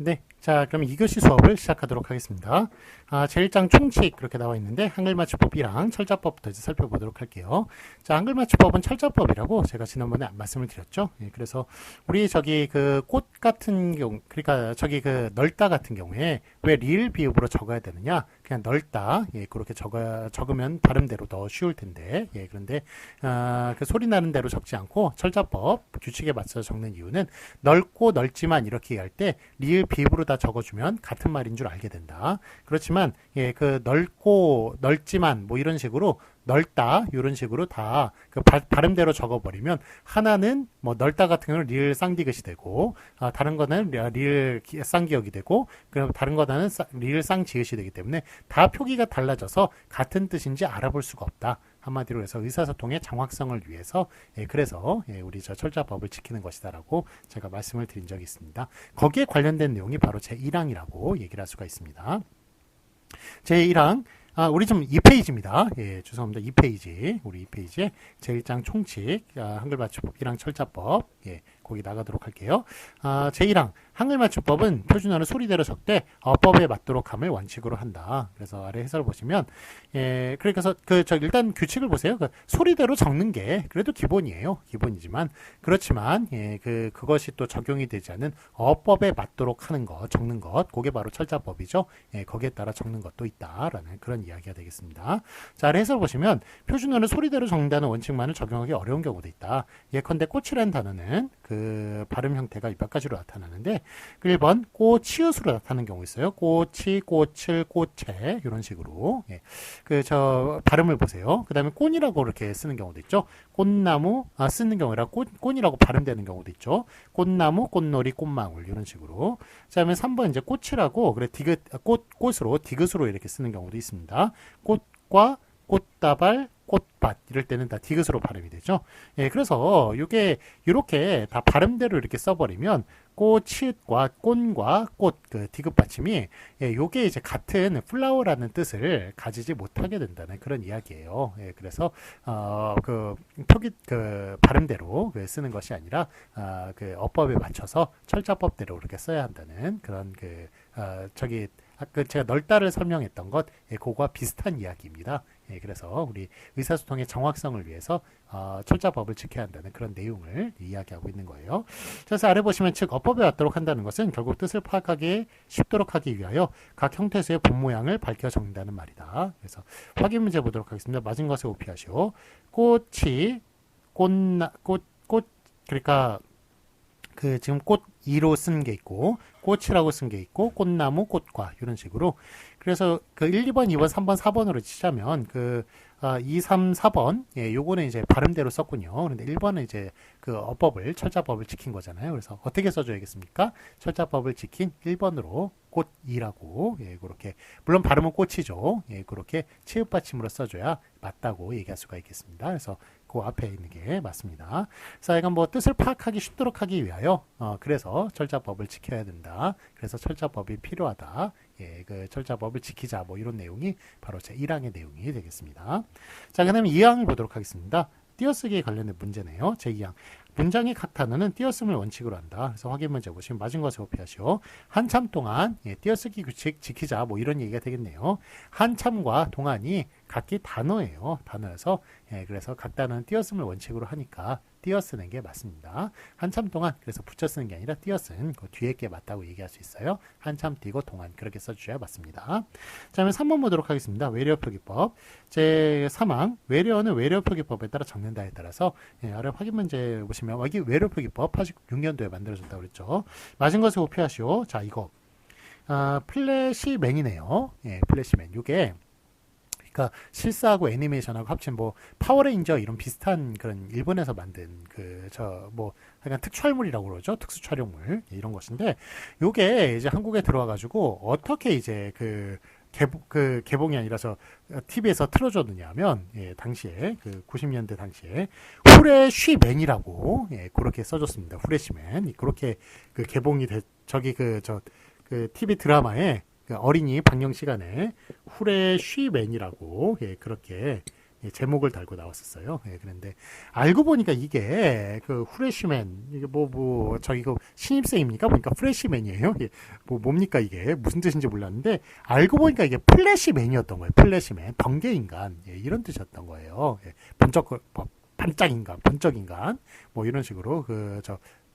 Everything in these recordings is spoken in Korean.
네, 자, 그럼 2교시 수업을 시작하도록 하겠습니다. 제1장 총칙 그렇게 나와 있는데 한글 맞춤법 1항 철자법부터 이제 살펴보도록 할게요. 자, 한글 맞춤법은 철자법이라고 제가 지난번에 말씀을 드렸죠. 예, 그래서 우리 저기 그 꽃 같은 경우, 그러니까 저기 그 넓다 같은 경우에 왜 리을 비읍으로 적어야 되느냐? 그냥 넓다, 예, 그렇게 적으면 발음대로 더 쉬울 텐데, 예, 그런데 그 소리 나는 대로 적지 않고 철자법 규칙에 맞춰서 적는 이유는 넓고 넓지만 이렇게 할 때 리을 비읍으로 다 적어주면 같은 말인 줄 알게 된다. 그렇지만 예, 그 넓고 넓지만 뭐 이런 식으로 넓다 이런 식으로 다 그 발음대로 적어버리면 하나는 뭐 넓다 같은 경우는 리을 쌍디귿이 되고 다른 거는 리을 쌍기역이 되고 그럼 다른 거는 리을 쌍지읒이 되기 때문에 다 표기가 달라져서 같은 뜻인지 알아볼 수가 없다. 한마디로 해서 의사소통의 정확성을 위해서 예, 그래서 예, 우리 저 철자법을 지키는 것이다라고 제가 말씀을 드린 적이 있습니다. 거기에 관련된 내용이 바로 제1항이라고 얘기를 할 수가 있습니다. 제1항 우리 좀 2페이지입니다. 예, 죄송합니다. 2페이지. 우리 2페이지에 제1장 총칙, 한글 맞춤법 1항 철자법. 예, 거기 나가도록 할게요. 제1항 한글 맞춤법은 표준어를 소리대로 적되 어법에 맞도록 함을 원칙으로 한다. 그래서 아래 해설 보시면 예, 그래서 일단 규칙을 보세요. 소리대로 적는 게 그래도 기본이에요. 기본이지만 그렇지만 예, 그것이 또 적용이 되지 않은 어법에 맞도록 하는 것, 적는 것, 그게 바로 철자법이죠. 예, 거기에 따라 적는 것도 있다라는 그런 이야기가 되겠습니다. 자, 아래 해설 보시면 표준어를 소리대로 적는다는 원칙만을 적용하기 어려운 경우도 있다. 예컨대 꽃이라는 단어는 그 발음 형태가 몇 가지로 나타나는데 1번 꽃이웃으로 나타나는 경우 있어요. 꽃이, 꽃을, 꽃에 이런 식으로 예. 발음을 보세요. 그 다음에 꽃이라고 이렇게 쓰는 경우도 있죠. 꽃나무 쓰는 경우라 꽃이라고 발음되는 경우도 있죠. 꽃나무, 꽃놀이, 꽃망울 이런 식으로. 그다음에 3번 이제 꽃이라고 그래 꽃으로 디귿으로 이렇게 쓰는 경우도 있습니다. 꽃과 꽃다발, 꽃밭 이럴 때는 다 디귿으로 발음이 되죠. 예, 그래서 이게 이렇게 다 발음대로 이렇게 써버리면 꽃과 꽃과 꽃 그 디귿 받침이 예, 요게 이제 같은 플라워라는 뜻을 가지지 못하게 된다는 그런 이야기예요. 예, 그래서 그 표기 그 발음대로 쓰는 것이 아니라 그 어법에 맞춰서 철자법대로 이렇게 써야 한다는 그런 제가 넓다를 설명했던 것, 예, 그거와 비슷한 이야기입니다. 예, 그래서 우리 의사소통의 정확성을 위해서 철자법을 지켜야 한다는 그런 내용을 이야기하고 있는 거예요. 그래서 아래 보시면 즉 어법에 맞도록 한다는 것은 결국 뜻을 파악하기 쉽도록 하기 위하여 각 형태수의 본 모양을 밝혀 적는다는 말이다. 그래서 확인 문제 보도록 하겠습니다. 맞은 것에 오피하시오. 꽃이 그러니까 지금 꽃 2로 쓴 게 있고 꽃이라고 쓴 게 있고 꽃나무, 꽃과 이런 식으로 그래서 1, 2번, 2번, 3번, 4번으로 치자면 2, 3, 4번 예, 요거는 이제 발음대로 썼군요. 그런데 1번은 이제 어법을 철자법을 지킨 거잖아요. 그래서 어떻게 써줘야겠습니까? 철자법을 지킨 1번으로 꽃이라고 예, 그렇게 물론 발음은 꽃이죠. 예, 그렇게 치읓 받침으로 써줘야 맞다고 얘기할 수가 있겠습니다. 그래서 그 앞에 있는 게 맞습니다. 자, 이건 뭐 뜻을 파악하기 쉽도록 하기 위하여 그래서 철자법을 지켜야 된다. 그래서 철자법이 필요하다. 예, 그 철자법을 지키자 뭐 이런 내용이 바로 제 1항의 내용이 되겠습니다. 자, 그다음에 2항을 보도록 하겠습니다. 띄어쓰기에 관련된 문제네요. 제 2항. 문장의 각 단어는 띄어쓰기를 원칙으로 한다. 그래서 확인 문제 보시면 맞은 것에 오피하시오. 한참 동안 예, 띄어쓰기 규칙 지키자 뭐 이런 얘기가 되겠네요. 한참과 동안이 각기 단어예요. 단어여서 예, 그래서 각 단어는 띄어쓰기를 원칙으로 하니까 띄어쓰는 게 맞습니다. 한참 동안 그래서 붙여 쓰는 게 아니라 띄어쓴 그 뒤에 게 맞다고 얘기할 수 있어요. 한참 띄고 동안 그렇게 써주셔야 맞습니다. 자, 그러면 3번 보도록 하겠습니다. 외래어 표기법 제 3항 외래어는 외래어 표기법에 따라 적는다에 따라서 예, 아래 확인 문제 보시면 여기 외래어 표기법 86년도에 만들어졌다고 그랬죠. 맞은 것을 오피하시오. 자, 이거 플래시맨이네요. 예, 플래시맨 이게 그러니까 실사하고 애니메이션하고 합친 뭐 파워레인저 이런 비슷한 그런 일본에서 만든 약간 특촬물이라고 그러죠. 특수 촬영물 이런 것인데 요게 이제 한국에 들어와 가지고 어떻게 이제 개봉이 아니라서 TV에서 틀어줬느냐면 예, 당시에 90년대 당시에 후레쉬맨이라고 예, 그렇게 써줬습니다. 후레쉬맨 그렇게 개봉이 TV 드라마에 어린이 방영 시간에 후레쉬맨이라고 예, 그렇게 예, 제목을 달고 나왔었어요. 예, 그런데 알고 보니까 이게 그 후레쉬맨 이게 저기 그 신입생입니까? 보니까 프레쉬맨이에요. 예, 뭡니까 이게 무슨 뜻인지 몰랐는데 알고 보니까 이게 플래시맨이었던 거예요. 플래시맨 번개 인간 예, 이런 뜻이었던 거예요. 예, 반짝 인간, 번쩍 인간 뭐 이런 식으로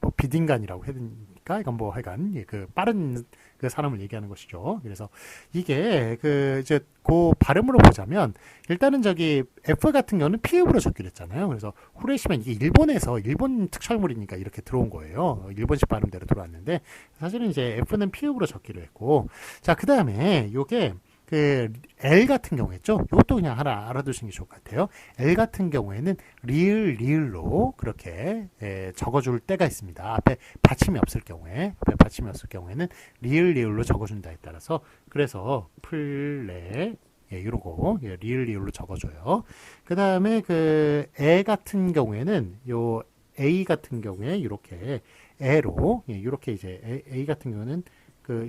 뭐 비딩간이라고 해야 되니까 이건 뭐 하여간 예, 그 빠른 그 사람을 얘기하는 것이죠. 그래서 이게 이제 그 발음으로 보자면 일단은 저기 F 같은 경우는 피읍으로 적기로 했잖아요. 그래서 후레시맨 이게 일본에서 일본 특촬물이니까 이렇게 들어온 거예요. 일본식 발음대로 들어왔는데 사실은 이제 F는 피읍으로 적기로 했고 자 그다음에 요게 그 L 같은 경우였죠. 이것도 그냥 하나 알아두시는 게 좋을 것 같아요. L 같은 경우에는 리을로 그렇게 적어줄 때가 있습니다. 앞에 받침이 없을 경우에는 리을로 적어준다에 따라서 그래서 플레 이러고 리을로 적어줘요. 그 다음에 그 에 같은 경우에는 요 A 같은 경우에 이렇게 에로 이렇게 이제 A 같은 경우는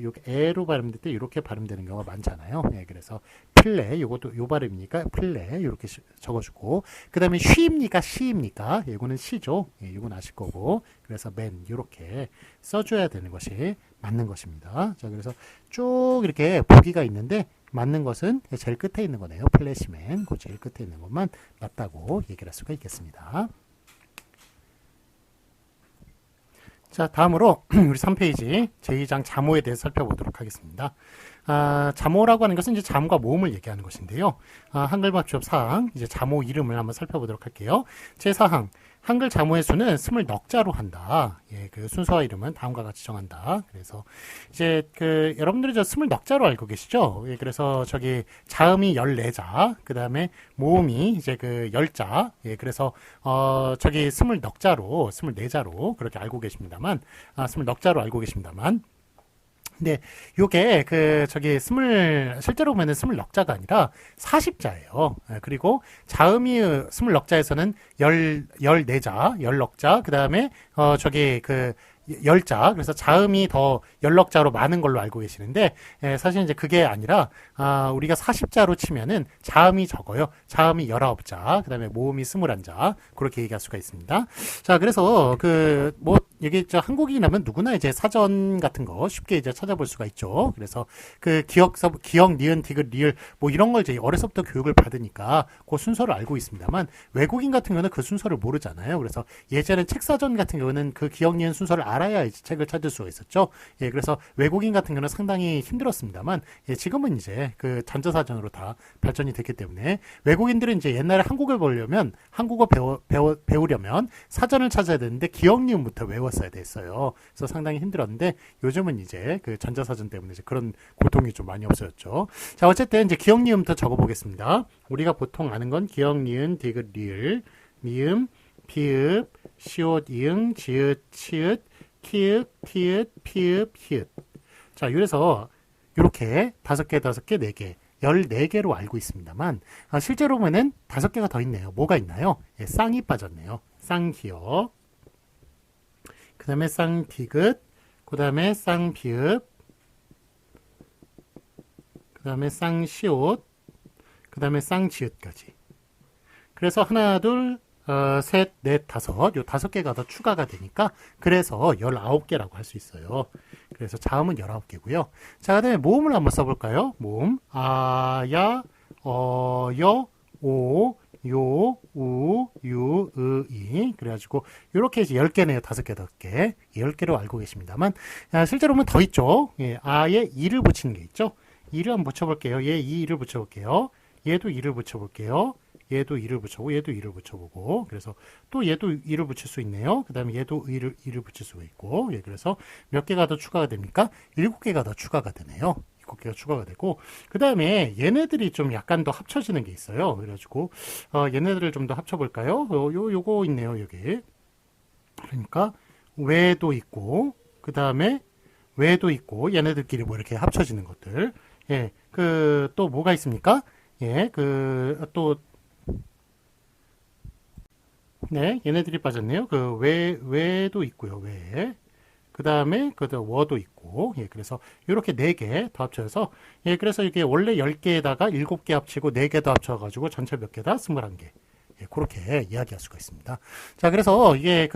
요 에로 발음될 때 이렇게 발음되는 경우가 많잖아요. 예, 그래서 플레 요것도 요 발음이니까 플레 이렇게 적어주고 그 다음에 쉬입니까 시입니까? 이거는 시죠. 예, 이건 아실 거고 그래서 맨 이렇게 써줘야 되는 것이 맞는 것입니다. 자 그래서 쭉 이렇게 보기가 있는데 맞는 것은 제일 끝에 있는 거네요. 플래시맨 그 제일 끝에 있는 것만 맞다고 얘기를 할 수가 있겠습니다. 자, 다음으로 우리 3페이지 제2장 잠오에 대해서 살펴보도록 하겠습니다. 잠오라고 하는 것은 이제 잠과 모음을 얘기하는 것인데요. 한글 맞춤 사항, 이제 잠오 이름을 한번 살펴보도록 할게요. 제4항, 한글 잠오의 수는 20넉자로 한다. 예, 그 순서와 이름은 다음과 같이 정한다. 그래서 이제 여러분들이 저 20넉자로 알고 계시죠? 예, 그래서 저기 자음이 14자, 그 다음에 모음이 이제 그 10자. 예, 그래서 저기 24자로 그렇게 알고 계십니다만, 20넉자로 알고 계십니다만. 근데 요게 실제로 보면은 20넉자가 아니라 40자예요. 그리고 자음이 20넉자에서는 14자, 10넉자, 그 다음에 열자 그래서 자음이 더 열넉자로 많은 걸로 알고 계시는데 사실 이제 그게 아니라 우리가 40자로 치면은 자음이 적어요. 자음이 19자 그 다음에 모음이 21자 그렇게 얘기할 수가 있습니다. 자 그래서 여기 한국인이라면 누구나 이제 사전 같은 거 쉽게 이제 찾아볼 수가 있죠. 그래서 기억, 니은, 디귿, 리을 뭐 이런 걸 이제 어려서부터 교육을 받으니까 그 순서를 알고 있습니다만 외국인 같은 경우는 그 순서를 모르잖아요. 그래서 예전에 책사전 같은 경우는 그 기억, 니은 순서를 알아야 이제 책을 찾을 수가 있었죠. 예, 그래서 외국인 같은 경우는 상당히 힘들었습니다만 예, 지금은 이제 그 전자사전으로 다 발전이 됐기 때문에 외국인들은 이제 옛날에 한국어 배우려면 사전을 찾아야 되는데 기억, 니은부터 외웠어야 됐어요. 그래서 상당히 힘들었는데 요즘은 이제 그 전자사전 때문에 이제 그런 고통이 좀 많이 없어졌죠. 자, 어쨌든 이제 기억, 니은부터 적어보겠습니다. 우리가 보통 아는 건 기억, 니은, 디귿, 리을, 미음, 피읍, 시옷, 이응, 지읒, 치읒, 키읔, 티읒, 피읒, 히읗. 자, 이래서 이렇게 5개, 4개, 14개로 알고 있습니다만 실제로 보면은 5개가 더 있네요. 뭐가 있나요? 예, 쌍이 빠졌네요. 쌍기역, 그 다음에 쌍디귿, 그 다음에 쌍비읍, 그 다음에 쌍시옷, 그 다음에 쌍지읒까지. 그래서 하나, 둘, 셋, 넷, 다섯. 요 5개가 더 추가가 되니까 그래서 19개라고 할 수 있어요. 그래서 자음은 19개고요. 자, 그다음에 모음을 한번 써볼까요? 모음 아야, 어여, 오, 요, 우, 유, 으, 이. 그래가지고 이렇게 이제 10개네요. 5개, 5개. 10개로 알고 계십니다만 실제로 보면 더 있죠. 예, 아에 이를 붙이는 게 있죠. 이를 한번 붙여볼게요. 얘 이를 붙여볼게요. 얘도 이를 붙여볼게요. 얘도 이를 붙여보고 얘도 이를 붙여보고 그래서 또 얘도 이를 붙일 수 있네요. 그 다음에 얘도 이를 붙일 수 있고 예, 그래서 몇 개가 더 추가가 됩니까? 7개가 더 추가가 되네요. 7개가 추가가 되고 그 다음에 얘네들이 좀 약간 더 합쳐지는 게 있어요. 그래가지고 얘네들을 좀 더 합쳐볼까요? 요거 있네요. 여기 그러니까 외도 있고 그 다음에 외도 있고 얘네들끼리 뭐 이렇게 합쳐지는 것들 예, 또 뭐가 있습니까? 예, 네, 얘네들이 빠졌네요. 외도 있고요, 외. 그 다음에 그 워도 있고, 예, 그래서 이렇게 4개 더 합쳐서, 예, 그래서 이게 원래 10개에다가 7개 합치고 4개 더 합쳐가지고 전체 몇 개다? 21개. 예, 그렇게 이야기할 수가 있습니다. 자, 그래서 이게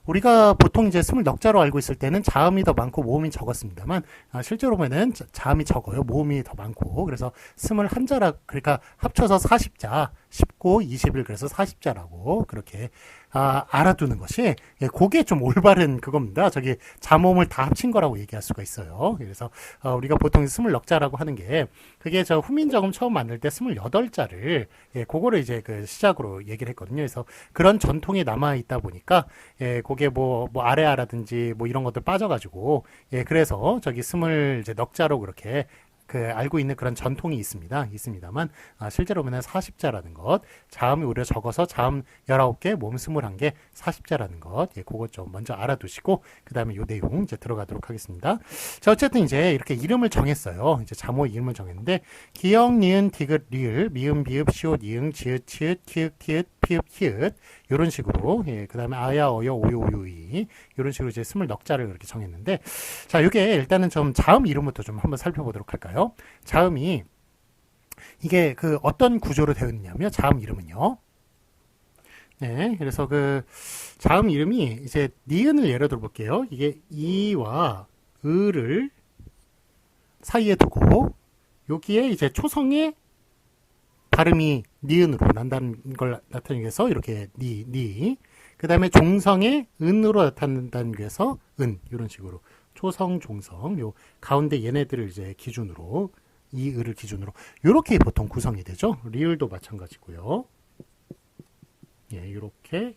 우리가 보통 이제 20넉자로 알고 있을 때는 자음이 더 많고 모음이 적었습니다만, 실제로 보면은 자음이 적어요. 모음이 더 많고. 그래서 21자라, 그러니까 합쳐서 40자, 19, 21, 그래서 40자라고 그렇게 알아두는 것이, 예, 그게 좀 올바른 그겁니다. 저기 자모음을 다 합친 거라고 얘기할 수가 있어요. 그래서 우리가 보통 20넉자라고 하는 게, 그게 저 후민정음 처음 만들 때 28자를, 예, 그거를 이제 시작으로 얘기를 했거든요. 그래서 그런 전통이 남아 있다 보니까, 예, 그게 뭐 아래아라든지 뭐 이런 것들 빠져가지고, 예, 그래서 저기 20넉자로 그렇게 알고 있는 그런 전통이 있습니다만, 실제로 보면 40자라는 것, 자음이 오히려 적어서 자음 19개, 모음 21개, 40자라는 것, 예, 그것 좀 먼저 알아두시고, 그 다음에 요 내용 이제 들어가도록 하겠습니다. 자, 어쨌든 이제 이렇게 이름을 정했어요. 이제 자모의 이름을 정했는데, 기역, 니은, 디귿, 리을, 미음, 비읍, 시옷, 이응, 지읒, 치읒, 키읔, 티읒, 피읍, 히읗, 요런 식으로, 예, 그 다음에 아야, 어여, 오요, 오요이, 요런 식으로 이제 20넉자를 그렇게 정했는데, 자, 요게 일단은 좀 자음 이름부터 좀 한번 살펴보도록 할까요? 자음이, 이게 어떤 구조로 되어 있냐면, 자음 이름은요. 네, 그래서 자음 이름이 이제 니은을 예로 들어볼게요. 이게 이와 을을 사이에 두고, 여기에 이제 초성의 발음이 니은으로 난다는 걸 나타내기 위해서 이렇게 니. 그 다음에 종성의 은으로 나타낸다는 위해서 은. 이런 식으로. 초성, 종성. 요 가운데 얘네들을 이제 기준으로, 이 을을 기준으로. 요렇게 보통 구성이 되죠. 리을도 마찬가지고요. 예, 요렇게.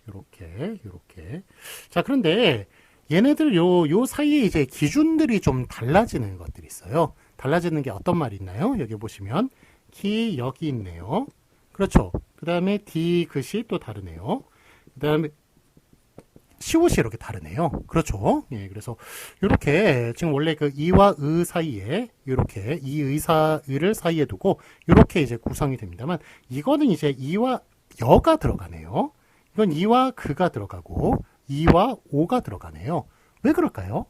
자, 그런데 얘네들 요 사이에 이제 기준들이 좀 달라지는 것들이 있어요. 달라지는 게 어떤 말이 있나요? 여기 보시면. 기역이 있네요. 그렇죠. 그 다음에 디귿이 또 다르네요. 그 다음에 시옷이 이렇게 다르네요. 그렇죠. 예, 그래서 이렇게 지금 원래 이와 의 사이에 이렇게 의를 사이에 두고 이렇게 이제 구성이 됩니다만, 이거는 이제 이와 여가 들어가네요. 이건 이와 그가 들어가고 이와 오가 들어가네요. 왜 그럴까요?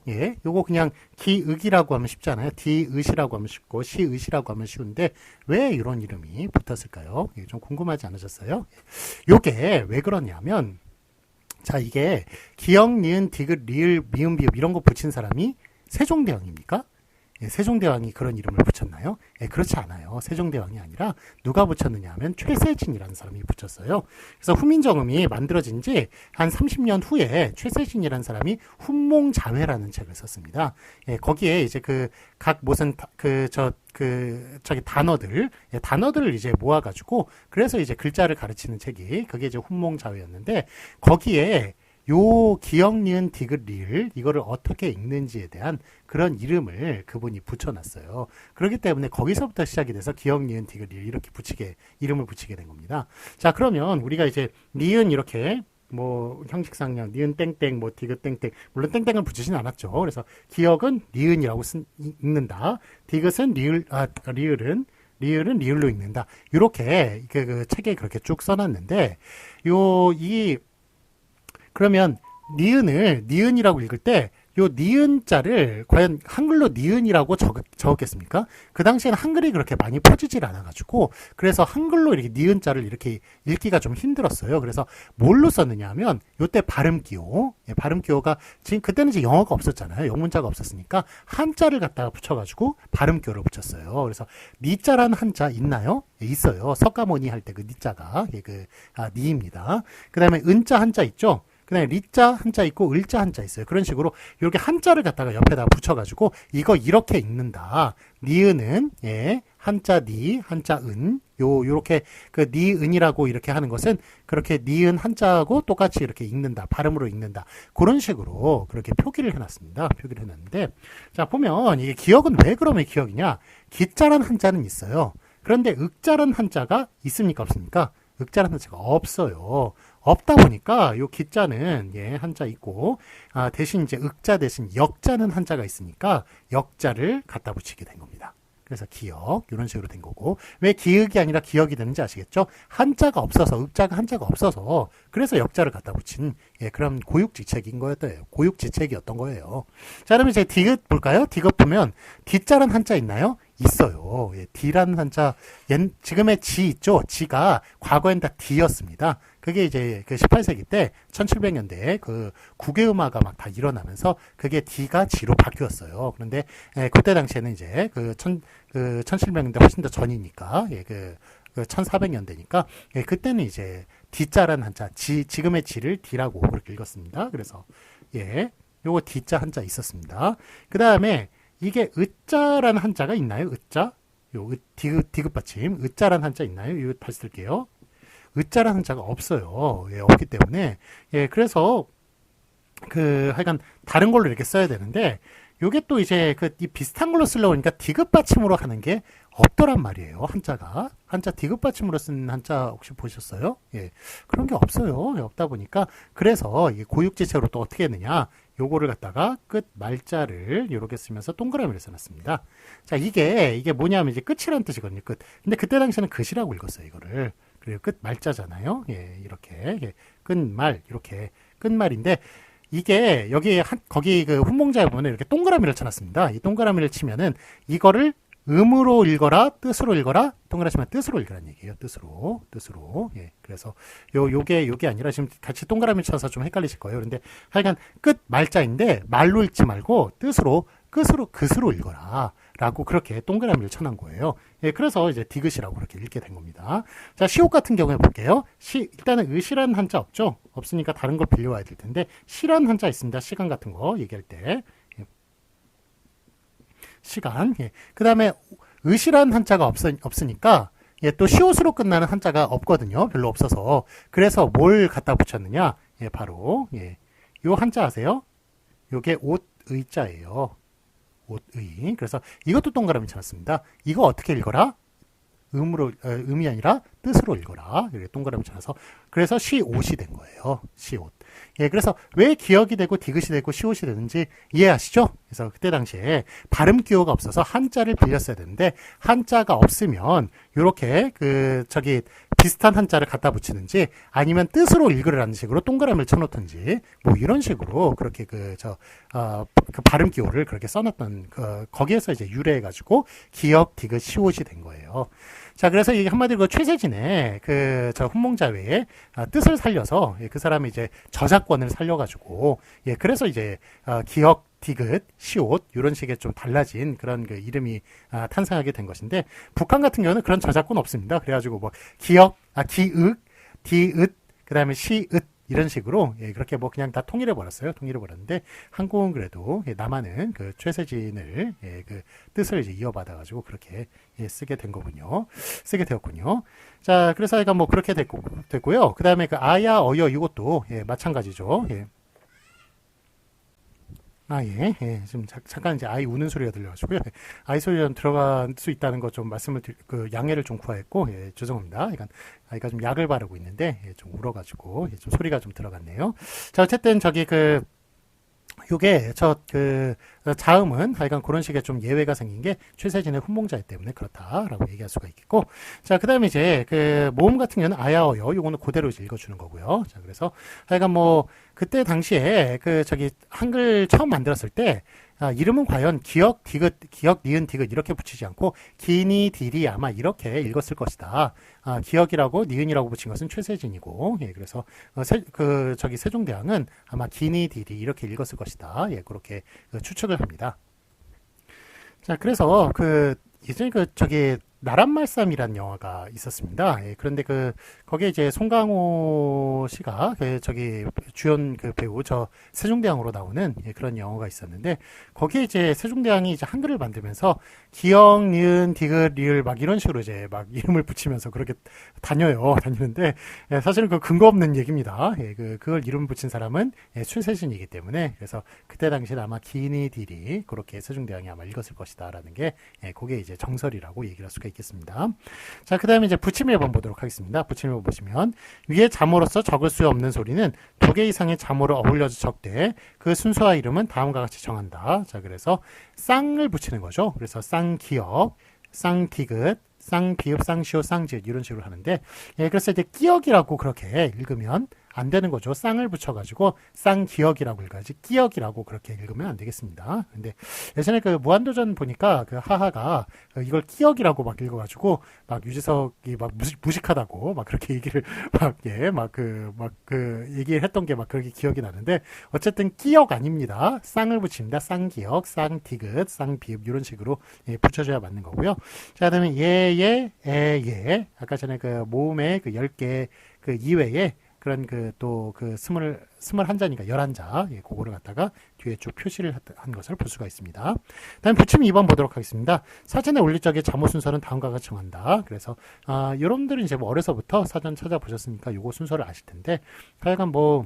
예, 요거 그냥 기읍이라고 하면 쉽잖아요. 디읒이라고 하면 쉽고 시읒이라고 하면 쉬운데 왜 이런 이름이 붙었을까요? 예, 좀 궁금하지 않으셨어요? 요게 왜 그러냐면, 자, 이게 기역, 니은, 디귿, 리을, 미음, 비읍 이런 거 붙인 사람이 세종대왕입니까? 예, 세종대왕이 그런 이름을 붙였나요? 예, 그렇지 않아요. 세종대왕이 아니라 누가 붙였느냐 하면 최세진이라는 사람이 붙였어요. 그래서 후민정음이 만들어진 지 한 30년 후에 최세진이라는 사람이 훈몽자회라는 책을 썼습니다. 예, 거기에 이제 각 무슨 저기 단어들을 이제 모아가지고 그래서 이제 글자를 가르치는 책이 그게 이제 훈몽자회였는데, 거기에 요 기역, 니은, 디귿, 리을 이거를 어떻게 읽는지에 대한 그런 이름을 그분이 붙여놨어요. 그렇기 때문에 거기서부터 시작이 돼서 기역, 니은, 디귿, 리을 이렇게 이름을 붙이게 된 겁니다. 자, 그러면 우리가 이제 니은 이렇게 뭐 형식상량 니은 땡땡 뭐 디귿 땡땡, 물론 땡땡을 붙이진 않았죠. 그래서 기역은 니은이라고 읽는다. 디귿은 리을은 리을로 읽는다. 이렇게 그 책에 그렇게 쭉 써놨는데, 그러면 니은을 니은이라고 읽을 때 요 니은자를 과연 한글로 니은이라고 적었겠습니까? 그 당시에는 한글이 그렇게 많이 퍼지질 않아가지고, 그래서 한글로 이렇게 니은자를 이렇게 읽기가 좀 힘들었어요. 그래서 뭘로 썼느냐 하면 요때 발음기호, 예, 발음기호가 지금 그때는 이제 영어가 없었잖아요. 영문자가 없었으니까 한자를 갖다가 붙여가지고 발음기호를 붙였어요. 그래서 니자라는 한자 있나요? 예, 있어요. 석가모니 할 때 그 니자가 니입니다. 그 다음에 은자 한자 있죠? 그 다음에 리자 한자 있고 을자 한자 있어요. 그런 식으로 이렇게 한자를 갖다가 옆에다 붙여가지고 이거 이렇게 읽는다. 니은은, 예, 한자 니, 한자 은, 요렇게 니은이라고 이렇게 하는 것은 그렇게 니은 한자하고 똑같이 이렇게 읽는다. 발음으로 읽는다. 그런 식으로 그렇게 표기를 해놨습니다. 표기를 해놨는데, 자, 보면 이게 기역은 왜 그러면 기역이냐? 기자란 한자는 있어요. 그런데 윽자란 한자가 있습니까? 없습니까? 윽자란 한자가 없어요. 없다 보니까 요 기자는, 예, 한자 있고, 대신 이제 윽자 대신 역자는 한자가 있으니까 역자를 갖다 붙이게 된 겁니다. 그래서 기역 이런 식으로 된 거고 왜 기역이 아니라 기역이 되는지 아시겠죠? 한자가 없어서 읍자가 한자가 없어서 그래서 역자를 갖다 붙인 그런 고육지책인 거였대요. 고육지책이었던 거예요. 자 그러면 이제 디귿 볼까요? 디귿 보면 디자란 한자 있나요? 있어요. 디라는 한자 지금의 지 있죠? 지가 과거엔 다 디였습니다. 그게 이제 그 18세기 때 1700년대에 그 국외음화가 막 다 일어나면서 그게 D가 G로 바뀌었어요. 그런데 그때 당시에는 이제 그 1700년대 훨씬 더 전이니까 그 1400년대니까 그때는 이제 D자라는 한자 지금의 G를 D라고 그렇게 읽었습니다. 그래서 요거 D자 한자 있었습니다. 그 다음에 이게 으자라는 한자가 있나요? 으자? 요 디귿 받침 으자라는 한자 있나요? 이거 다시 쓸게요. 으자라는 한자가 없어요. 없기 때문에 그래서 하여간 다른 걸로 이렇게 써야 되는데 요게 또 이제 이 비슷한 걸로 쓰려고 하니까 디귿 받침으로 하는 게 없더란 말이에요. 한자 디귿 받침으로 쓴 한자 혹시 보셨어요? 그런 게 없어요. 없다 보니까 그래서 이게 고육지책으로 또 어떻게 했느냐? 요거를 갖다가 끝 말자를 이렇게 쓰면서 동그라미를 써놨습니다. 자 이게 뭐냐면 이제 끝이라는 뜻이거든요. 끝. 근데 그때 당시에는 끝이라고 읽었어요. 이거를. 그리고 끝 말자잖아요. 이렇게 끝말 이렇게 끝말인데 이게 거기 그 훈몽자에 보면 이렇게 동그라미를 쳐놨습니다. 이 동그라미를 치면은 이거를 음으로 읽어라, 뜻으로 읽어라, 동그라미 치면 뜻으로 읽으라는 얘기예요. 뜻으로. 그래서 요게 아니라 지금 같이 동그라미 쳐서 좀 헷갈리실 거예요. 그런데 하여간 끝 말자인데 말로 읽지 말고 뜻으로 끝으로 읽어라. 라고 그렇게 동그라미를 쳐놓은 거예요. 그래서 이제 디귿이라고 그렇게 읽게 된 겁니다. 자, 시옷 같은 경우에 볼게요. 일단은 의시라는 한자 없죠? 없으니까 다른 걸 빌려와야 될 텐데, 시라는 한자 있습니다. 시간 같은 거 얘기할 때. 시간. 그 다음에 의시라는 한자가 없으니까, 또 시옷으로 끝나는 한자가 없거든요. 별로 없어서. 그래서 뭘 갖다 붙였느냐? 바로, 요 한자 아세요? 요게 옷 의자예요. 옷의. 그래서 이것도 동그라미 쳐놨습니다. 이거 어떻게 읽어라? 음이 아니라 뜻으로 읽어라. 이렇게 동그라미 쳐놔서 그래서 시옷이 된 거예요. 시옷. 그래서 왜 기역이 되고 디귿이 되고 시옷이 되는지 이해하시죠? 그래서 그때 당시에 발음 기호가 없어서 한자를 빌렸어야 되는데 한자가 없으면 요렇게 비슷한 한자를 갖다 붙이는지 아니면 뜻으로 읽으라는 식으로 동그라미를 쳐놓든지 뭐 이런 식으로 그렇게 그 발음 기호를 그렇게 써놨던 거기에서 이제 유래해가지고 기역, 디귿, 시옷이 된 거예요. 자, 그래서 이게 한마디로 최세진의 훈몽자회의 뜻을 살려서 그 사람이 이제 저작권을 살려가지고 그래서 이제 기역, 디귿, 시옷 이런 식의 좀 달라진 그런 이름이 탄생하게 된 것인데 북한 같은 경우는 그런 저작권 없습니다. 그래가지고 뭐 기역, 기윽, 디귿, 그 다음에 시읒 이런 식으로 그렇게 뭐 그냥 다 통일해 버렸는데 한국은 그래도 남한은 그 최세진을 그 뜻을 이제 이어받아 가지고 그렇게 쓰게 되었군요. 자, 그래서 약간 뭐 그렇게 됐고요. 그 다음에 그 아야 어여 이것도 마찬가지죠. 지금 잠깐 이제 아이 우는 소리가 들려가지고요. 아이 소리가 좀 들어갈 수 있다는 거 좀 양해를 좀 구하였고, 죄송합니다. 그러니까 아이가 좀 약을 바르고 있는데, 좀 울어가지고, 좀 소리가 좀 들어갔네요. 자, 어쨌든 요게 자음은 하여간 그런 식의 좀 예외가 생긴 게 최세진의 훈몽자회 때문에 그렇다라고 얘기할 수가 있겠고, 자, 그 다음에 이제 모음 같은 경우는 아야어여 요거는 그대로 이제 읽어주는 거고요. 자, 그래서 하여간 뭐 그때 당시에 한글 처음 만들었을 때 이름은 과연 기역, 니은, 디귿 이렇게 붙이지 않고 기니, 디리 아마 이렇게 읽었을 것이다. 기역이라고 니은이라고 붙인 것은 최세진이고, 그래서 세종대왕은 아마 기니, 디리 이렇게 읽었을 것이다. 그렇게 추측을 합니다. 자, 그래서 예전에 나란말씀이라는 영화가 있었습니다. 그런데 거기에 이제 송강호 씨가 주연 배우 세종대왕으로 나오는 그런 영화가 있었는데 거기에 이제 세종대왕이 이제 한글을 만들면서 기역, 니은, 디귿, 리을 막 이런 식으로 이제 막 이름을 붙이면서 그렇게 다니는데 사실은 근거 없는 얘기입니다. 그걸 이름 붙인 사람은 최세진이기 때문에 그래서 그때 당시에 아마 기니, 디리 그렇게 세종대왕이 아마 읽었을 것이다라는 게 그게 이제 정설이라고 얘기를 할 수가 있겠습니다. 자, 그 다음에 이제 붙임 1번 보도록 하겠습니다. 붙임 1번 보시면 위에 자모로서 적을 수 없는 소리는 2개 이상의 자모로 어울려져 적되 그 순서와 이름은 다음과 같이 정한다. 자, 그래서 쌍을 붙이는 거죠. 그래서 쌍기역, 쌍디귿, 쌍비읍, 쌍시옷, 쌍지읒 이런 식으로 하는데 예, 그래서 이제 끼역이라고 그렇게 읽으면 안 되는 거죠. 쌍을 붙여가지고 쌍기역이라고 읽어야지 끼역이라고 그렇게 읽으면 안 되겠습니다. 근데 예전에 그 무한도전 보니까 그 하하가 이걸 끼역이라고 막 읽어가지고 막 유재석이 막 무식하다고 막 그렇게 얘기를 얘기를 했던 게 막 그렇게 기억이 나는데 어쨌든 끼역 아닙니다. 쌍을 붙입니다. 쌍기역, 쌍디귿, 쌍비읍 이런 식으로 예, 붙여줘야 맞는 거고요. 자, 그다음에 예예, 에예 아까 전에 그 모음의 그 10개 그 이외에 그런 그 또 그 21자니까 11자 예, 그거를 갖다가 뒤에 쭉 표시를 한 것을 볼 수가 있습니다. 다음 부침 2번 보도록 하겠습니다. 사전에 올릴 적에 잠호 순서는 다음과 같이 정한다. 그래서 여러분들은 이제 뭐 어려서부터 사전 찾아보셨으니까 요거 순서를 아실 텐데 하여간 뭐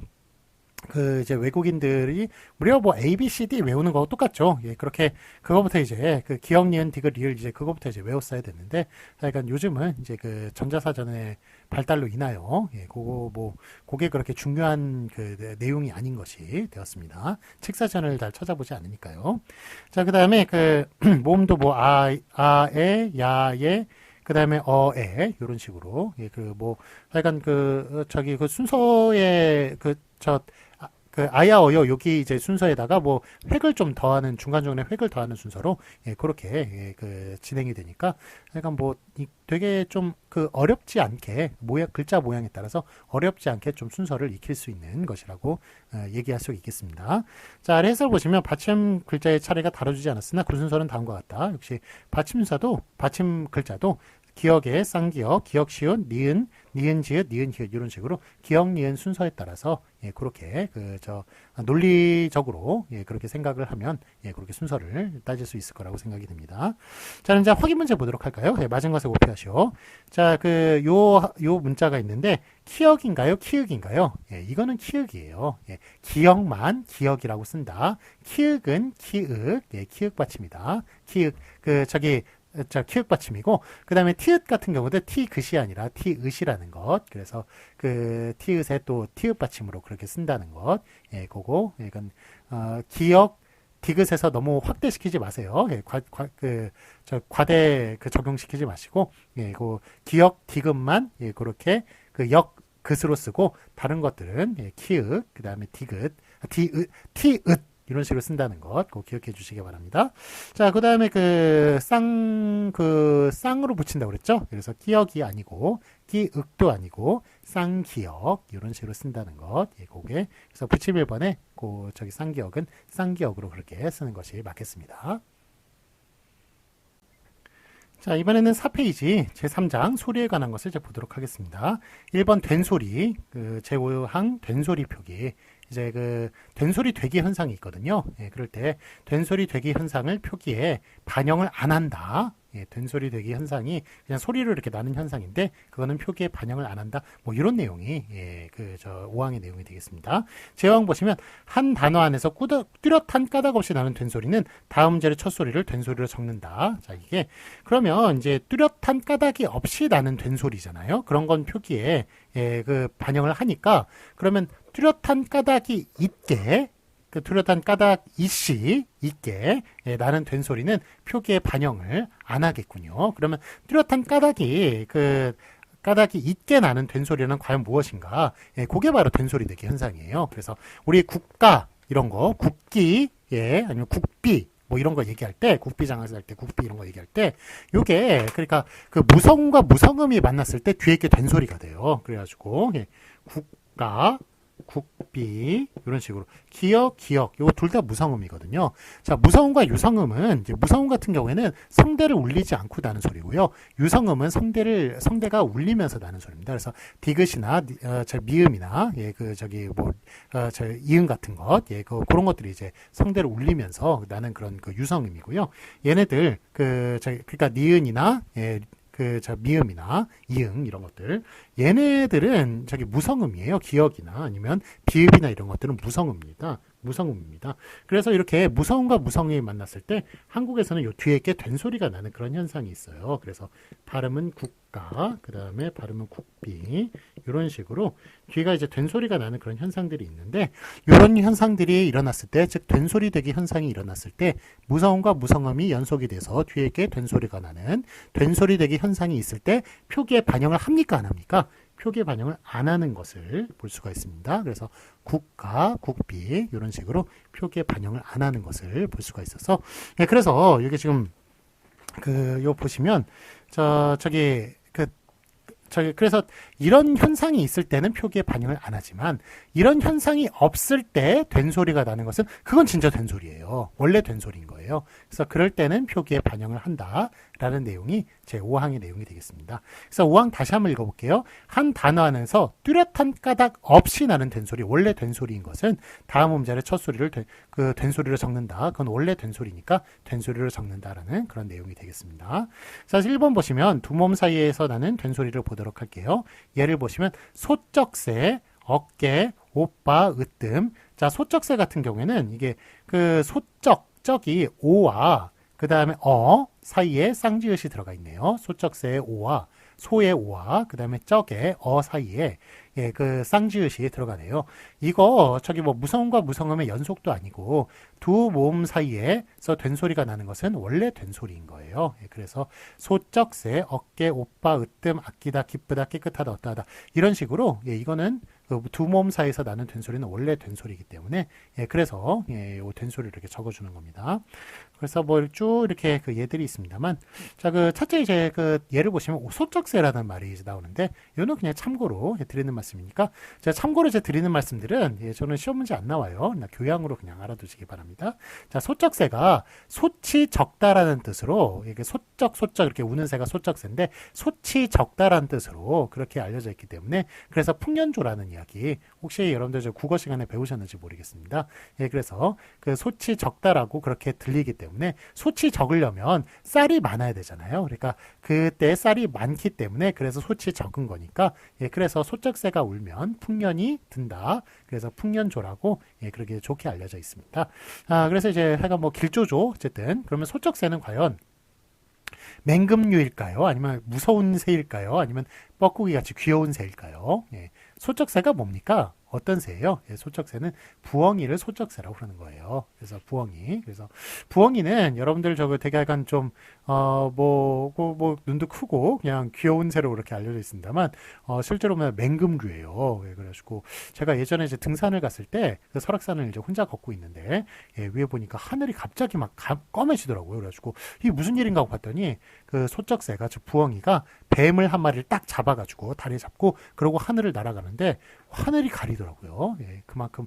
그 이제 외국인들이 우리가 뭐 A, B, C, D 외우는 거하고 똑같죠. 예, 그렇게 그거부터 이제 그 기억, 니은, 디귿, 리을 이제 그거부터 이제 외웠어야 됐는데, 하여간 요즘은 이제 그 전자사전의 발달로 인하여 예, 그게 그렇게 중요한 그 내용이 아닌 것이 되었습니다. 책사전을 잘 찾아보지 않으니까요. 자, 그 다음에 그 모음도 뭐 에, 야에 그 다음에 어에 이런 식으로 예, 그 뭐 하여간 그 저기 그 순서에 그 아야 어여 여기 이제 순서에다가 뭐 획을 좀 더하는 중간중간에 획을 더하는 순서로 예, 그렇게 예, 그 진행이 되니까 약간 뭐 되게 좀 그 어렵지 않게 글자 모양에 따라서 어렵지 않게 좀 순서를 익힐 수 있는 것이라고 얘기할 수 있겠습니다. 자, 아래 해설 보시면 받침 글자의 차례가 다뤄주지 않았으나 그 순서는 다음과 같다. 역시 받침 글자도 기역의 쌍기역, 기역 시옷, 니은, 니은 지읒, 니은 히읗 이런 식으로 기역 니은 순서에 따라서 예, 그렇게 논리적으로 예, 그렇게 생각을 하면 예, 그렇게 순서를 따질 수 있을 거라고 생각이 듭니다. 자, 이제 확인 문제 보도록 할까요? 예, 맞은 것에 오피하시오. 자, 요 문자가 있는데 키역인가요? 키읔인가요? 예, 이거는 키읔이에요. 예, 기역만 기역이라고 쓴다. 키읔은 키읔, 예, 키읔 받침이다. 키읔 키읔 받침이고, 그 다음에 티읕 같은 경우도 티귿이 아니라 티읒이라는 것. 그래서 그 티읒에 또 티읕 받침으로 그렇게 쓴다는 것. 예, 그거. 이건, 기역, 디귿에서 너무 확대시키지 마세요. 예, 과대 적용시키지 마시고, 예, 기역, 디귿만, 예, 그렇게 긋으로 쓰고, 다른 것들은, 예, 키읒, 그 다음에 티읒, 이런 식으로 쓴다는 것, 꼭 기억해 주시기 바랍니다. 자, 그 다음에 쌍으로 붙인다고 그랬죠? 그래서 기역이 아니고, 기윽도 아니고, 쌍기역, 이런 식으로 쓴다는 것, 예, 그게. 그래서 붙임 1번에, 쌍기역은 쌍기역으로 그렇게 쓰는 것이 맞겠습니다. 자, 이번에는 4페이지 제3장 소리에 관한 것을 이제 보도록 하겠습니다. 1번 된소리, 제5항 된소리 표기. 이제 된소리 되기 현상이 있거든요. 예, 그럴 때 된소리 되기 현상을 표기에 반영을 안 한다. 예, 된소리 되기 현상이 그냥 소리로 이렇게 나는 현상인데 그거는 표기에 반영을 안 한다. 뭐 이런 내용이 예, 5항의 내용이 되겠습니다. 제5항 보시면 한 단어 안에서 뚜렷한 까닭 없이 나는 된소리는 다음 절의 첫 소리를 된소리로 적는다. 자, 이게 그러면 이제 뚜렷한 까닭이 없이 나는 된소리잖아요. 그런 건 표기에 예, 반영을 하니까 그러면 뚜렷한 까닭이 있게 뚜렷한 까닭이 있게 예, 나는 된소리는 표기에 반영을 안 하겠군요. 그러면 뚜렷한 까닭이 있게 나는 된소리는 과연 무엇인가? 예, 그게 바로 된소리 되기 현상이에요. 그래서 우리 국가 이런 거, 국기, 예, 아니면 국비 뭐 이런 거 얘기할 때, 국비장에서 할 때, 국비 이런 거 얘기할 때, 요게 그러니까 무성과 무성음이 만났을 때 뒤에 게 된소리가 돼요. 그래가지고 예, 국가 국비 이런 식으로 기역 요거 둘 다 무성음이거든요. 자, 무성음과 유성음은 이제 무성음 같은 경우에는 성대를 울리지 않고 나는 소리고요. 유성음은 성대가 울리면서 나는 소리입니다. 그래서 디귿이나 미음이나 예, 이음 같은 것, 예, 그런 것들이 이제 성대를 울리면서 나는 그런 유성음이고요. 얘네들 그러니까 니은이나 예, 미음이나 이응 이런 것들 얘네들은 저기 무성음이에요. 기역이나 아니면 비읍이나 이런 것들은 무성음입니다. 무성음입니다. 그래서 이렇게 무성음과 무성음이 만났을 때 한국에서는 요 뒤에 게 된소리가 나는 그런 현상이 있어요. 그래서 발음은 국가, 그 다음에 발음은 국비, 이런 식으로 뒤가 이제 된소리가 나는 그런 현상들이 있는데, 이런 현상들이 일어났을 때, 즉 된소리 되기 현상이 일어났을 때 무성음과 무성음이 연속이 돼서 뒤에 게 된소리가 나는 된소리 되기 현상이 있을 때 표기에 반영을 합니까, 안 합니까? 표기에 반영을 안 하는 것을 볼 수가 있습니다. 그래서 국가, 국비 이런 식으로 표기에 반영을 안 하는 것을 볼 수가 있어서, 예, 그래서 이게 지금 요 보시면 그래서 이런 현상이 있을 때는 표기에 반영을 안 하지만, 이런 현상이 없을 때 된소리가 나는 것은 그건 진짜 된소리예요. 원래 된소리인 거예요. 그래서 그럴 때는 표기에 반영을 한다라는 내용이 제 5항의 내용이 되겠습니다. 그래서 5항 다시 한번 읽어볼게요. 한 단어 안에서 뚜렷한 까닭 없이 나는 된소리, 원래 된소리인 것은 다음 음절의 첫 소리를 된소리로 적는다. 그건 원래 된소리니까 된소리로 적는다라는 그런 내용이 되겠습니다. 자, 1번 보시면 두 몸 사이에서 나는 된소리를 보도록 할게요. 예를 보시면 소쩍새, 어깨, 오빠, 으뜸. 자, 소쩍새 같은 경우에는 이게 쩍이 오와 그 다음에 사이에 쌍지읒이 들어가 있네요. 소쩍새의 오와 소의 오와 그 다음에 쩍의 사이에 쌍지읒이 들어가네요. 이거 무성음과 무성음의 연속도 아니고 두 모음 사이에서 된소리가 나는 것은 원래 된소리인 거예요. 그래서 소쩍새, 어깨, 오빠, 으뜸, 아끼다, 기쁘다, 깨끗하다, 어떠하다 이런 식으로 이거는 두 모음 사이에서 나는 된소리는 원래 된소리이기 때문에 그래서 요 된소리를 이렇게 적어주는 겁니다. 그래서 쭉 이렇게 얘들이 있습니다만, 자, 첫째 이제 예를 보시면 소쩍새라는 말이 이제 나오는데, 이거는 그냥 참고로 드리는 말씀이니까, 제가 참고로 드리는 말씀들은 저는 시험 문제 안 나와요. 교양으로 그냥 알아두시기 바랍니다. 자, 소쩍새가 소치 적다라는 뜻으로, 이게 소쩍 이렇게 우는 새가 소쩍새인데, 소치 적다라는 뜻으로 그렇게 알려져 있기 때문에, 그래서 풍년조라는 이야기, 혹시 여러분들 국어 시간에 배우셨는지 모르겠습니다. 그래서 소치 적다라고 그렇게 들리기 때문에 소치 적으려면 쌀이 많아야 되잖아요. 그러니까 그때 쌀이 많기 때문에 그래서 소치 적은 거니까 그래서 소쩍새가 울면 풍년이 든다. 그래서 풍년조라고 그렇게 좋게 알려져 있습니다. 그래서 이제 하여간 길조조 어쨌든 그러면 소쩍새는 과연 맹금류일까요? 아니면 무서운 새일까요? 아니면 뻐꾸기 같이 귀여운 새일까요? 소쩍새가 뭡니까? 어떤 새예요? 소쩍새는 부엉이를 소쩍새라고 그러는 거예요. 그래서 부엉이. 그래서 부엉이는 여러분들 되게 약간 좀 눈도 크고 그냥 귀여운 새로 그렇게 알려져 있습니다만 실제로 보면 맹금류예요. 그래가지고 제가 예전에 이제 등산을 갔을 때 설악산을 이제 혼자 걷고 있는데 위에 보니까 하늘이 갑자기 막 검해지더라고요. 그래가지고 이게 무슨 일인가 하고 봤더니 소쩍새가 즉 부엉이가 뱀을 한 마리를 딱 잡아가지고 다리 잡고 그러고 하늘을 날아가는데 하늘이 가리더라고요. 그만큼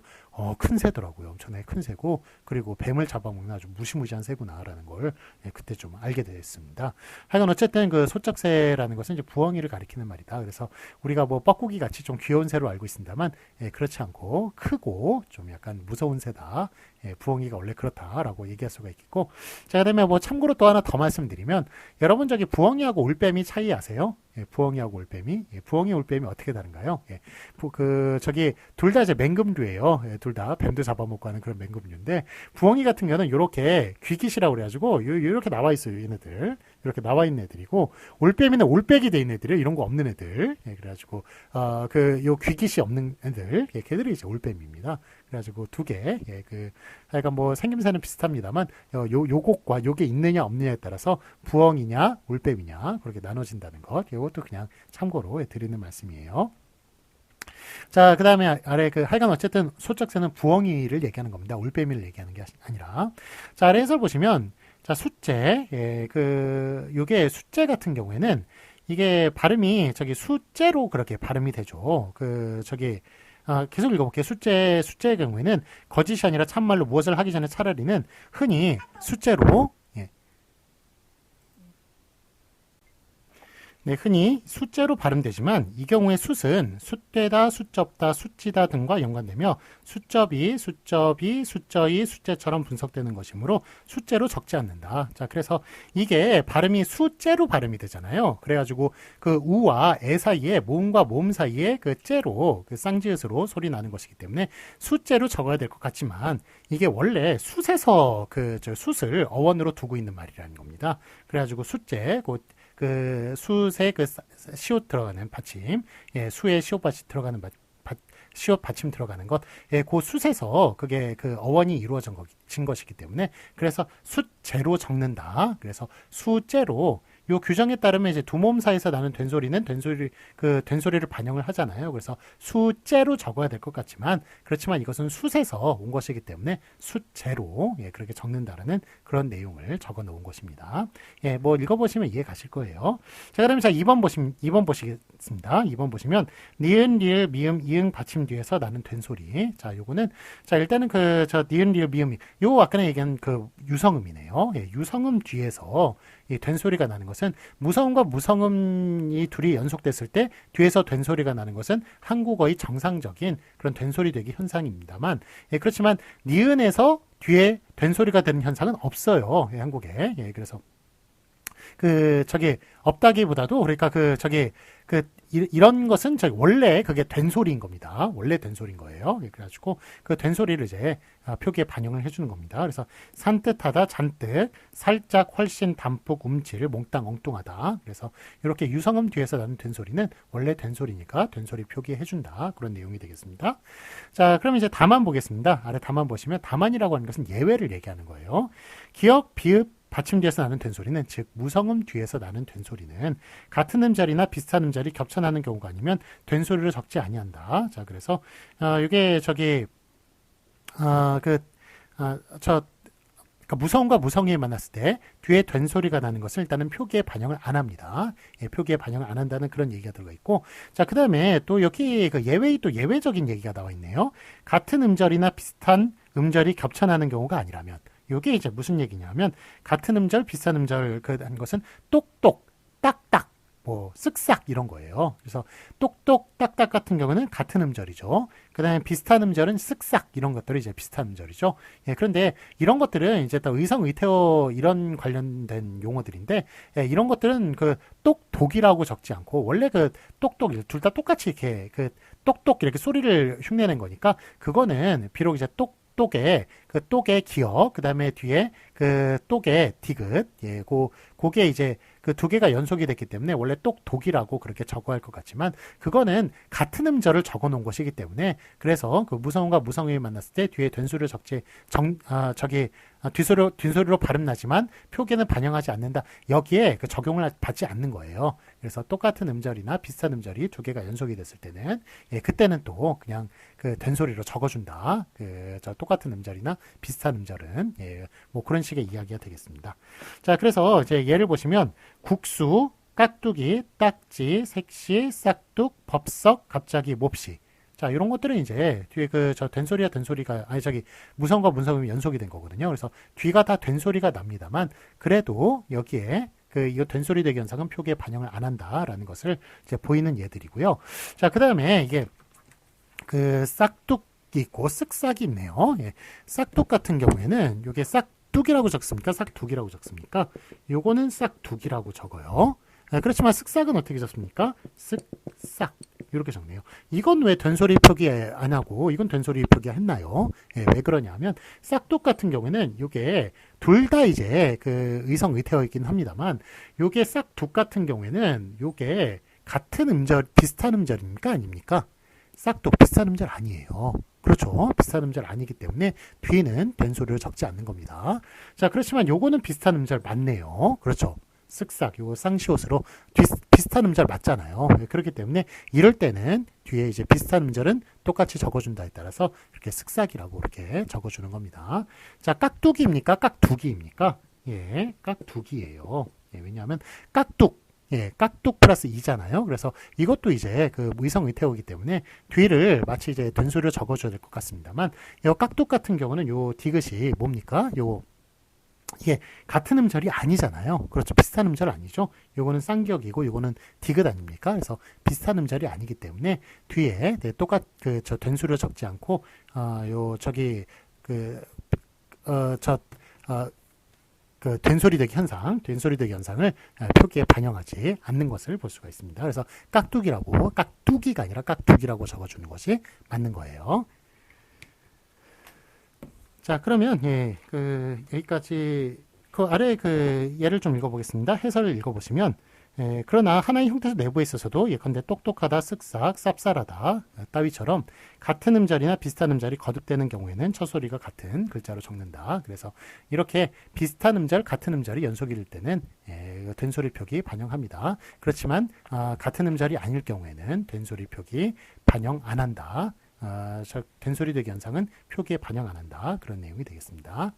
큰 새더라고요. 엄청나게 큰 새고 그리고 뱀을 잡아먹는 아주 무시무시한 새구나라는 걸 그때 좀 알게 됐습니다. 하여간 어쨌든 소쩍새라는 것은 이제 부엉이를 가리키는 말이다. 그래서 우리가 뻐꾸기 같이 좀 귀여운 새로 알고 있습니다만 그렇지 않고 크고 좀 약간 무서운 새다. 부엉이가 원래 그렇다라고 얘기할 수가 있겠고, 자, 그다음에 참고로 또 하나 더 말씀드리면 여러분 부엉이하고 올빼미 차이 아세요? 부엉이하고 올빼미. 부엉이 올빼미 어떻게 다른가요? 둘 다 이제 맹금류예요. 둘 다 뱀도 잡아먹고 하는 그런 맹금류인데, 부엉이 같은 경우는 이렇게 귀깃이라고 그래가지고 이렇게 나와 있어요. 얘네들 이렇게 나와 있는 애들이고, 올빼미는 올빼기 돼 있는 애들이에요. 이런 거 없는 애들. 그래가지고 요 귀깃이 없는 애들, 걔들이 이제 올빼미입니다. 그래가지고 두 개, 하여간 생김새는 비슷합니다만 요것과 요게 있느냐 없느냐에 따라서 부엉이냐 올빼미냐 그렇게 나눠진다는 것, 이것도 그냥 참고로 드리는 말씀이에요. 자, 그 다음에 아래 하여간 어쨌든 소쩍새는 부엉이를 얘기하는 겁니다. 올빼미를 얘기하는 게 아니라. 자, 아래 해설 보시면, 자, 숫재, 요게 숫재 같은 경우에는 이게 발음이 숫재로 그렇게 발음이 되죠. 계속 읽어볼게요. 숫재의 경우에는 거짓이 아니라 참말로 무엇을 하기 전에 차라리는 흔히 숫재로 네, 흔히 숫제로 발음되지만 이 경우에 숫은 숫되다, 숫접다, 숫지다 등과 연관되며 숫접이, 숫접이, 숫저이, 숫제처럼 분석되는 것이므로 숫제로 적지 않는다. 자, 그래서 이게 발음이 숫제로 발음이 되잖아요. 그래가지고 그 우와 애 사이에 모음과 모음 사이에 그 째로 그 쌍지읒으로 소리 나는 것이기 때문에 숫제로 적어야 될 것 같지만 이게 원래 숫에서 그 숫을 어원으로 두고 있는 말이라는 겁니다. 그래가지고 숫제 그 숫에 그 시옷 들어가는 받침, 예, 수에 시옷 받침 들어가는 시옷 받침 들어가는 것, 예, 그 숫에서 그게 그 어원이 이루어진 것이기 때문에 그래서 숫제로 적는다. 그래서 숫제로 요 규정에 따르면 이제 두 모음 사이에서 나는 된소리는 된소리를 반영을 하잖아요. 그래서 숫제로 적어야 될 것 같지만 그렇지만 이것은 숫에서 온 것이기 때문에 숫제로 예, 그렇게 적는다라는 그런 내용을 적어 놓은 것입니다. 예, 뭐 읽어보시면 이해 가실 거예요. 자, 그러면 2번 보시겠습니다. 2번 보시면 니은, 리을, 미음, 이응 받침 뒤에서 나는 된소리. 자, 요거는 자 일단은 니은, 리을, 미음이 요 아까 얘기한 그 유성음이네요. 예, 유성음 뒤에서 이 된소리가 나는 것은 무성음과 무성음이 둘이 연속됐을 때 뒤에서 된소리가 나는 것은 한국어의 정상적인 그런 된소리 되기 현상입니다만, 예, 그렇지만 니은에서 뒤에 된소리가 되는 현상은 없어요. 예, 한국에. 예, 그래서 없다기보다도 그러니까 이런 것은 원래 그게 된소리인 겁니다. 원래 된소리인 거예요. 그래가지고 그 된소리를 이제 표기에 반영을 해주는 겁니다. 그래서 산뜻하다, 잔뜩, 살짝, 훨씬, 담뿍, 움찔, 몽땅, 엉뚱하다. 그래서 이렇게 유성음 뒤에서 나는 된소리는 원래 된소리니까 된소리 표기해준다. 그런 내용이 되겠습니다. 자, 그럼 이제 다만 보겠습니다. 아래 다만 보시면 다만이라고 하는 것은 예외를 얘기하는 거예요. 기역, 비읍, 받침 뒤에서 나는 된소리는 즉 무성음 뒤에서 나는 된소리는 같은 음절이나 비슷한 음절이 겹쳐 나는 경우가 아니면 된소리를 적지 아니한다. 자, 그래서 이게 무성음과 무성음이 만났을 때 뒤에 된소리가 나는 것을 일단은 표기에 반영을 안 합니다. 예, 표기에 반영을 안 한다는 그런 얘기가 들어가 있고, 자, 그 다음에 또 여기 그 예외적인 얘기가 나와 있네요. 같은 음절이나 비슷한 음절이 겹쳐 나는 경우가 아니라면. 이게 이제 무슨 얘기냐면 같은 음절, 비슷한 음절 한 것은 똑똑, 딱딱, 뭐 쓱싹 이런 거예요. 그래서 똑똑, 딱딱 같은 경우는 같은 음절이죠. 그 다음에 비슷한 음절은 쓱싹 이런 것들이 이제 비슷한 음절이죠. 예, 그런데 이런 것들은 이제 또 의성, 의태어 이런 관련된 용어들인데, 예, 이런 것들은 그 똑독이라고 적지 않고 원래 그 똑똑 둘 다 똑같이 이렇게 그 똑똑 이렇게 소리를 흉내낸 거니까 그거는 비록 이제 똑의 기역, 그 다음에 뒤에 그 똑의 디귿, 예, 그게 이제 그 두 개가 연속이 됐기 때문에 원래 똑독이라고 그렇게 적어야 할 것 같지만 그거는 같은 음절을 적어 놓은 것이기 때문에 그래서 그 무성음과 무성음이 만났을 때 뒤에 된소리를 뒷소리로 발음 나지만 표기는 반영하지 않는다. 여기에 그 적용을 받지 않는 거예요. 그래서 똑같은 음절이나 비슷한 음절이 두 개가 연속이 됐을 때는 예, 그때는 또 그냥 그 된소리로 적어준다. 똑같은 음절이나 비슷한 음절은 예, 뭐 그런 식의 이야기가 되겠습니다. 자, 그래서 이제 예를 보시면 국수, 깍두기, 딱지, 색시, 싹둑, 법석, 갑자기, 몹시. 자, 이런 것들은 이제 뒤에 된소리가 무성과 문성음이 연속이 된 거거든요. 그래서 뒤가 다 된소리가 납니다만 그래도 여기에 이 된소리 되기 현상은 표기에 반영을 안 한다라는 것을 이제 보이는 예들이고요. 자, 그 다음에 이게 그 싹둑이 있고 쓱싹이 있네요. 예, 싹둑 같은 경우에는 이게 싹둑이라고 적습니까? 싹둑이라고 적습니까? 요거는 싹둑이라고 적어요. 예, 그렇지만 쓱싹은 어떻게 적습니까? 쓱싹 이렇게 적네요. 이건 왜 된소리 표기 안 하고 이건 된소리 표기 했나요? 예, 왜 그러냐면 싹둑 같은 경우에는 이게 둘 다 이제 그 의성 의태어이긴 합니다만 요게 싹둑 같은 경우에는 요게 같은 음절 비슷한 음절입니까 아닙니까? 싹둑 비슷한 음절 아니에요. 그렇죠. 비슷한 음절 아니기 때문에 뒤에는 된소리를 적지 않는 겁니다. 자, 그렇지만 요거는 비슷한 음절 맞네요. 그렇죠. 쓱싹 요거 쌍시옷으로 비슷한 음절 맞잖아요. 그렇기 때문에 이럴 때는 뒤에 이제 비슷한 음절은 똑같이 적어준다에 따라서 이렇게 쓱싹이라고 이렇게 적어주는 겁니다. 자, 깍두기입니까? 깍두기입니까? 예, 깍두기예요. 예, 왜냐하면 깍둑 예, 깍둑 플러스 2잖아요. 그래서 이것도 이제 그 의성 의태어이기 때문에 뒤를 마치 이제 된소리로 적어줘야 될 것 같습니다만 이 깍둑 같은 경우는 요 디귿이 뭡니까? 이게 같은 음절이 아니잖아요. 그렇죠. 비슷한 음절 아니죠. 요거는 쌍기역이고 요거는 디귿 아닙니까? 그래서 비슷한 음절이 아니기 때문에 뒤에 네, 똑같 저 된수를 적지 않고 요 저기 그저 된소리되기 현상을 표기에 반영하지 않는 것을 볼 수가 있습니다. 그래서 깍두기가 아니라 깍두기라고 적어주는 것이 맞는 거예요. 자, 그러면 여기까지 그 아래 그 예를 좀 읽어보겠습니다. 해설을 읽어보시면 그러나 하나의 형태 내부에 있어서도 예컨대 똑똑하다, 쓱싹, 쌉쌀하다 따위처럼 같은 음절이나 비슷한 음절이 거듭되는 경우에는 첫 소리가 같은 글자로 적는다. 그래서 이렇게 비슷한 음절, 같은 음절이 연속일 때는 된소리 표기 반영합니다. 그렇지만 같은 음절이 아닐 경우에는 된소리 표기 반영 안 한다. 된소리 되기 현상은 표기에 반영 안 한다. 그런 내용이 되겠습니다.